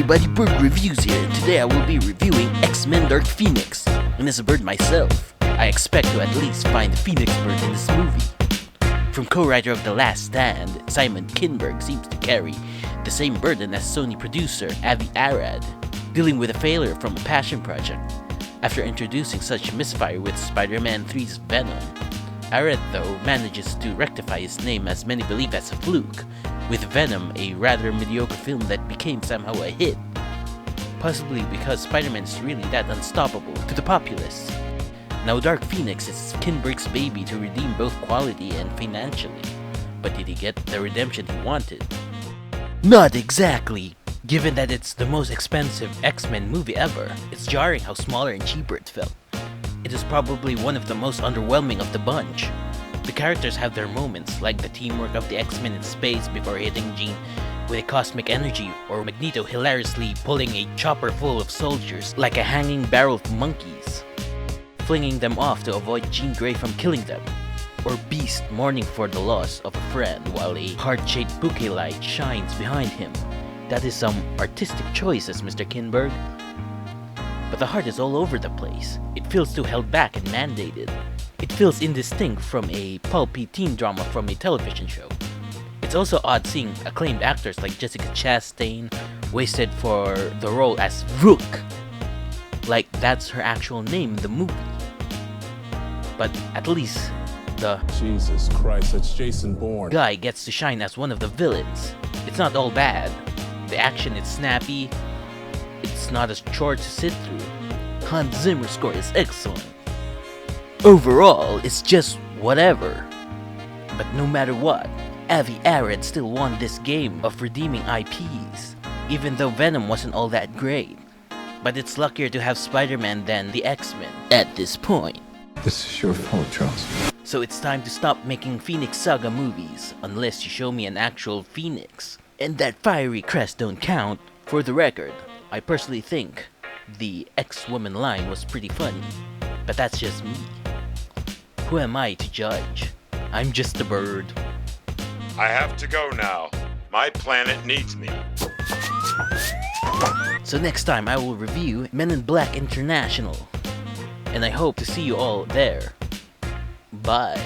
everybody, Bird Reviews here, and today I will be reviewing X-Men Dark Phoenix. And as a bird myself, I expect to at least find the Phoenix bird in this movie. From co-writer of The Last Stand, Simon Kinberg seems to carry the same burden as Sony producer Avi Arad, dealing with a failure from a passion project. After introducing such misfire with Spider-Man 3's Venom, Arad though manages to rectify his name as many believe as a fluke, with Venom a rather mediocre film that became somehow a hit. Possibly because Spider-Man is really that unstoppable to the populace. Now Dark Phoenix is Kinberg's baby to redeem both quality and financially. But did he get the redemption he wanted? Not exactly! Given that it's the most expensive X-Men movie ever, it's jarring how smaller and cheaper it felt. It is probably one of the most underwhelming of the bunch. The characters have their moments, like the teamwork of the X-Men in space before hitting Jean with a cosmic energy, or Magneto hilariously pulling a chopper full of soldiers like a hanging barrel of monkeys, flinging them off to avoid Jean Grey from killing them, or Beast mourning for the loss of a friend while a heart-shaped bouquet light shines behind him. That is some artistic choices, Mr. Kinberg. But the heart is all over the place. It feels too held back and mandated. It feels indistinct from a pulpy teen drama from a television show. It's also odd seeing acclaimed actors like Jessica Chastain wasted for the role as Rook. Like that's her actual name in the movie. But at least the Jesus Christ, that's Jason Bourne guy gets to shine as one of the villains. It's not all bad. The action is snappy. It's not a chore to sit through. Hans Zimmer's score is excellent. Overall, it's just whatever. But no matter what, Avi Arad still won this game of redeeming IPs, even though Venom wasn't all that great. But it's luckier to have Spider-Man than the X-Men at this point. This is your fault, Charles. So it's time to stop making Phoenix Saga movies, unless you show me an actual Phoenix. And that fiery crest don't count. For the record, I personally think the X-Woman line was pretty funny, but that's just me. Who am I to judge? I'm just a bird. I have to go now. My planet needs me. So next time I will review Men in Black International. And I hope to see you all there. Bye.